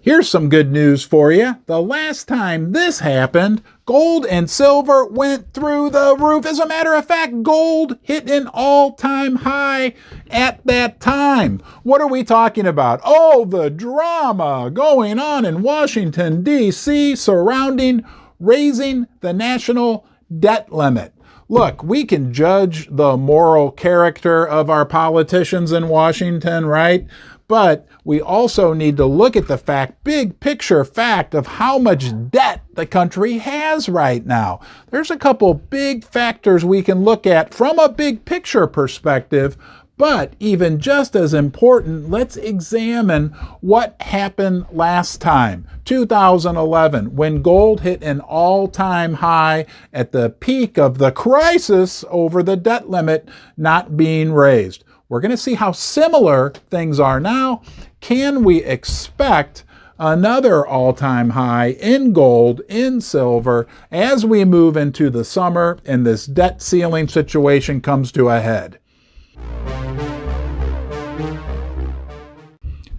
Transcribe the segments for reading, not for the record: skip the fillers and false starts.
Here's some good news for you. The last time this happened, gold and silver went through the roof. As a matter of fact, gold hit an all-time high at that time. What are we talking about? Oh, the drama going on in Washington, D.C. surrounding raising the national debt limit. Look, we can judge the moral character of our politicians in Washington, right? But we also need to look at the big picture fact of how much debt the country has right now. There's a couple big factors we can look at from a big picture perspective, but even just as important, let's examine what happened last time, 2011, when gold hit an all-time high at the peak of the crisis over the debt limit not being raised. We're going to see how similar things are now. Can we expect another all-time high in gold, in silver, as we move into the summer and this debt ceiling situation comes to a head?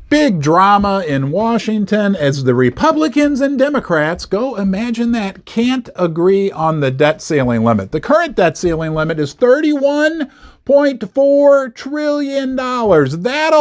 Big drama in Washington as the Republicans and Democrats, imagine that, can't agree on the debt ceiling limit. The current debt ceiling limit is $31.4 trillion. That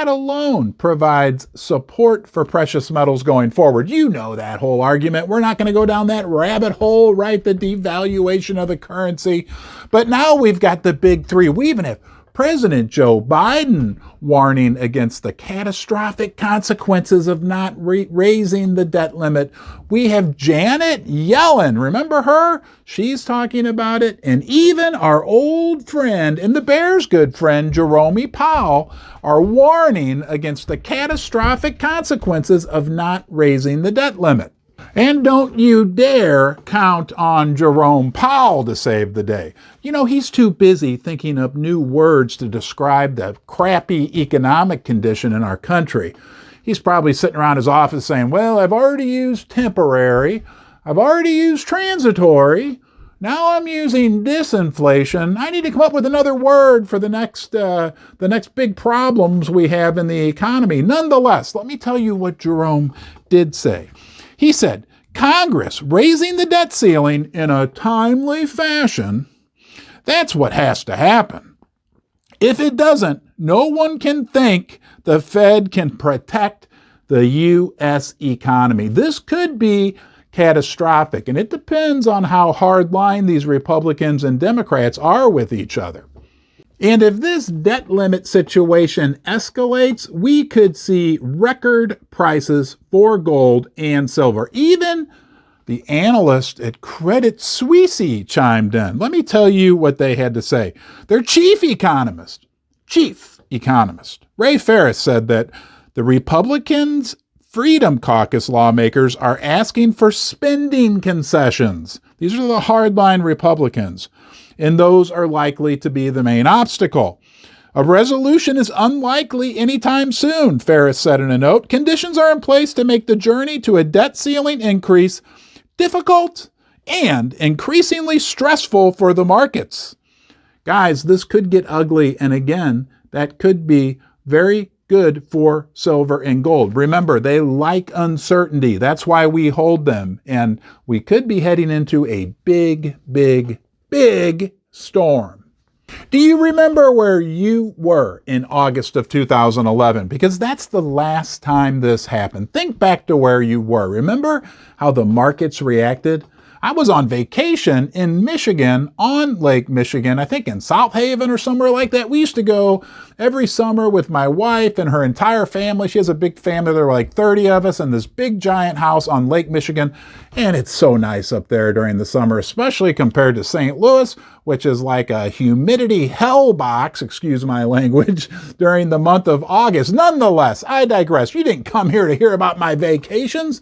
alone provides support for precious metals going forward. You know that whole argument. We're not going to go down that rabbit hole, right? The devaluation of the currency. But now we've got the big three. We even have President Joe Biden warning against the catastrophic consequences of not raising the debt limit. We have Janet Yellen. Remember her? She's talking about it. And even our old friend and the Bears' good friend, Jerome Powell, are warning against the catastrophic consequences of not raising the debt limit. And don't you dare count on Jerome Powell to save the day. You know, he's too busy thinking up new words to describe the crappy economic condition in our country. He's probably sitting around his office saying, well, I've already used temporary, I've already used transitory, now I'm using disinflation. I need to come up with another word for the next big problems we have in the economy. Nonetheless, let me tell you what Jerome did say. He said, Congress raising the debt ceiling in a timely fashion, that's what has to happen. If it doesn't, no one can think the Fed can protect the U.S. economy. This could be catastrophic, and it depends on how hardline these Republicans and Democrats are with each other. And if this debt limit situation escalates, we could see record prices for gold and silver. Even the analyst at Credit Suisse chimed in. Let me tell you what they had to say. Their chief economist, Ray Ferris, said that the Republicans' Freedom Caucus lawmakers are asking for spending concessions. These are the hardline Republicans, and those are likely to be the main obstacle. A resolution is unlikely anytime soon, Ferris said in a note. Conditions are in place to make the journey to a debt ceiling increase difficult and increasingly stressful for the markets. Guys, this could get ugly, and again, that could be very good for silver and gold. Remember, they like uncertainty. That's why we hold them, and we could be heading into a big storm. Do you remember where you were in August of 2011? Because that's the last time this happened. Think back to where you were. Remember how the markets reacted? I was on vacation in Michigan, on Lake Michigan, I think in South Haven or somewhere like that. We used to go every summer with my wife and her entire family. She has a big family. There were like 30 of us in this big giant house on Lake Michigan. And it's so nice up there during the summer, especially compared to St. Louis, which is like a humidity hell box, excuse my language, during the month of August. Nonetheless, I digress. You didn't come here to hear about my vacations.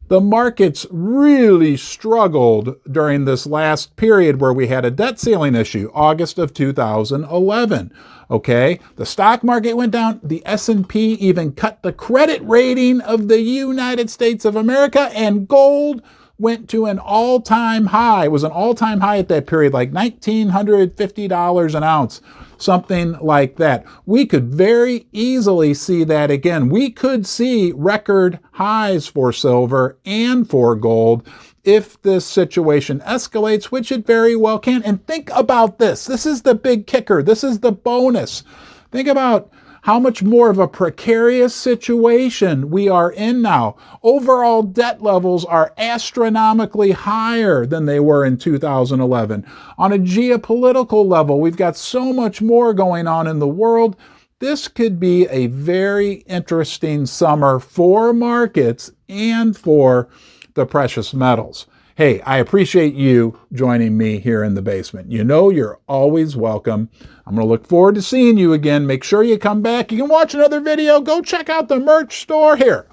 The markets really struggled during this last period where we had a debt ceiling issue, August of 2011. Okay, the stock market went down. The S&P even cut the credit rating of the United States of America, and gold went to an all-time high. It was an all-time high at that period, like $1,950 an ounce, something like that. We could very easily see that again. We could see record highs for silver and for gold if this situation escalates, which it very well can. And think about this. This is the big kicker. This is the bonus. Think about how much more of a precarious situation we are in now. Overall debt levels are astronomically higher than they were in 2011. On a geopolitical level, we've got so much more going on in the world. This could be a very interesting summer for markets and for the precious metals. Hey, I appreciate you joining me here in the basement. You know you're always welcome. I'm going to look forward to seeing you again. Make sure you come back. You can watch another video. Go check out the merch store here.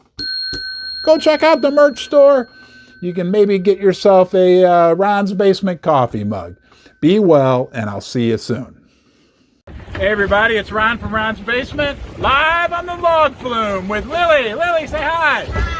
Go check out the merch store. You can maybe get yourself a Ron's Basement coffee mug. Be well, and I'll see you soon. Hey everybody, it's Ron from Ron's Basement, live on the log flume with Lily. Lily, say hi. Hi.